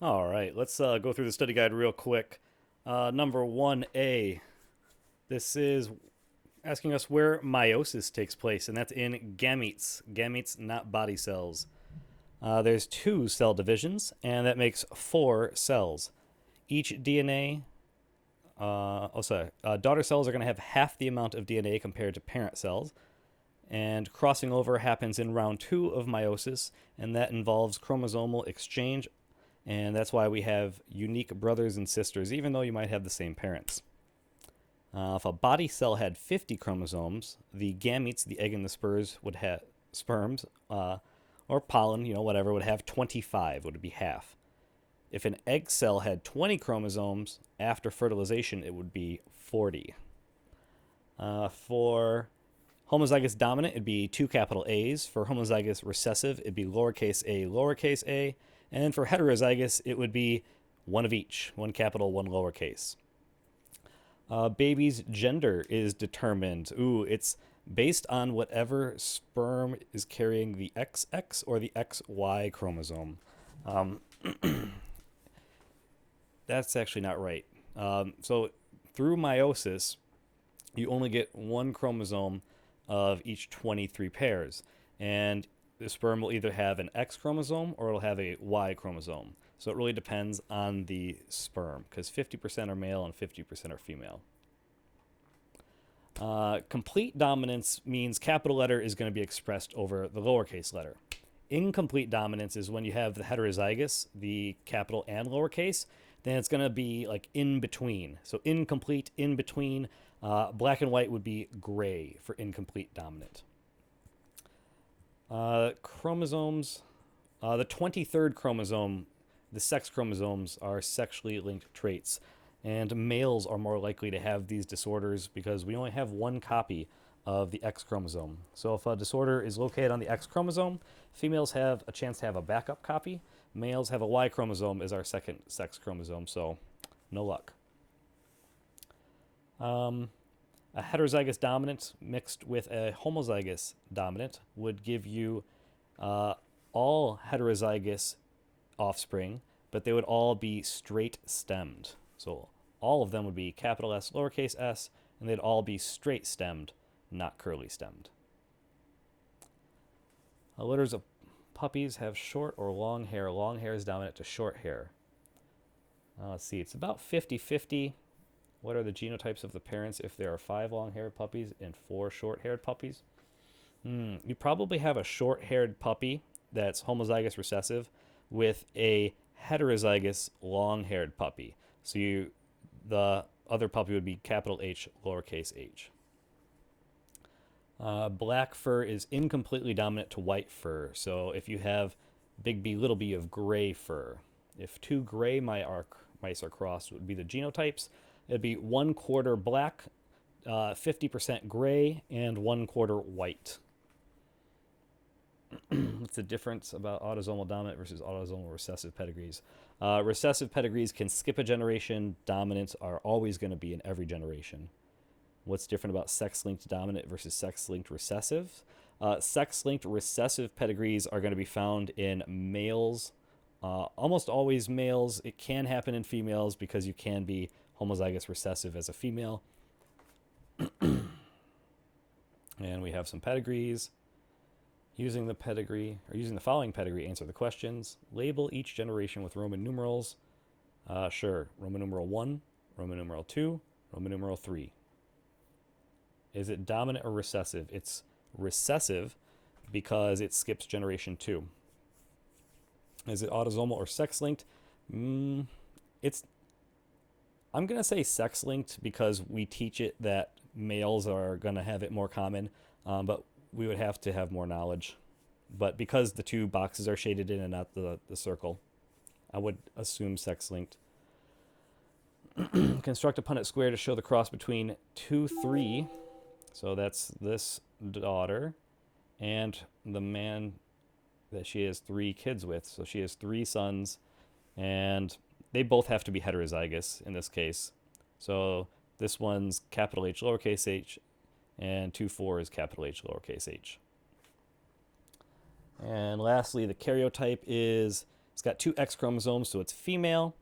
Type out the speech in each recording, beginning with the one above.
All right, let's go through the study guide real quick. Number 1A. This is asking us where meiosis takes place, and that's in gametes. Gametes, not body cells. There's two cell divisions, and that makes four cells. Each DNA, daughter cells are going to have half the amount of DNA compared to parent cells. And crossing over happens in round two of meiosis, and that involves chromosomal exchange, and that's why we have unique brothers and sisters, even though you might have the same parents. If a body cell had 50 chromosomes, the gametes, the egg and the sperms, or pollen, whatever, would have 25, would be half. If an egg cell had 20 chromosomes, after fertilization, it would be 40. For homozygous dominant, it'd be two capital A's. For homozygous recessive, it'd be lowercase a. And for heterozygous, it would be one of each, one capital, one lowercase. Baby's gender is determined. It's based on whatever sperm is carrying the XX or the XY chromosome. Um, that's actually not right. So through meiosis, you only get one chromosome of each 23 pairs. And the sperm will either have an X chromosome or it'll have a Y chromosome. So it really depends on the sperm because 50% are male and 50% are female. Complete dominance means capital letter is going to be expressed over the lowercase letter. Incomplete dominance is when you have the heterozygous, the capital and lowercase, then it's going to be like in between. So incomplete, in between. Black and white would be gray for incomplete dominant. Chromosomes. The 23rd chromosome, the sex chromosomes, are sexually linked traits. And males are more likely to have these disorders because we only have one copy of the X chromosome. So if a disorder is located on the X chromosome, females have a chance to have a backup copy. Males have a Y chromosome as our second sex chromosome, so no luck. A heterozygous dominant mixed with a homozygous dominant would give you all heterozygous offspring, but they would all be straight stemmed. So all of them would be capital S, lowercase s, and they'd all be straight stemmed, not curly stemmed. Litters of puppies have short or long hair. Long hair is dominant to short hair. Let's see, it's about 50-50. What are the genotypes of the parents if there are 5 long-haired puppies and 4 short-haired puppies? You probably have a short-haired puppy that's homozygous recessive with a heterozygous long-haired puppy. So the other puppy would be capital H, lowercase h. Black fur is incompletely dominant to white fur. So if you have big B, little b of gray fur, if 2 gray mice are crossed, would be the genotypes. It'd be 1/4 black, 50% gray, and 1/4 white. What's the difference about autosomal dominant versus autosomal recessive pedigrees? Recessive pedigrees can skip a generation. Dominants are always going to be in every generation. What's different about sex-linked dominant versus sex-linked recessive? Sex-linked recessive pedigrees are going to be found in males, almost always males. It can happen in females because you can be homozygous recessive as a female. And we have some pedigrees. Using the following pedigree, answer the questions. Label each generation with Roman numerals. Sure. Roman numeral 1, Roman numeral 2, Roman numeral 3. Is it dominant or recessive? It's recessive because it skips generation 2. Is it autosomal or sex-linked? I'm going to say sex-linked because we teach it that males are going to have it more common, but we would have to have more knowledge. But because the 2 boxes are shaded in and not the circle, I would assume sex-linked. Construct a Punnett square to show the cross between 2, 3. So that's this daughter and the man that she has 3 kids with. So she has 3 sons, and they both have to be heterozygous in this case. So this one's capital H, lowercase h, and 2-4 is capital H, lowercase h. And lastly, the karyotype is It's got 2 X chromosomes, so it's female.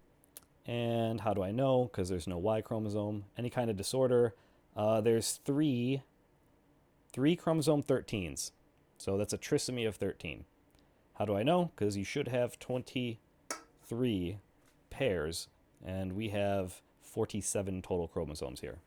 And how do I know? Because there's no Y chromosome. Any kind of disorder. There's three chromosome 13s. So that's a trisomy of 13. How do I know? Because you should have 23 pairs, and we have 47 total chromosomes here.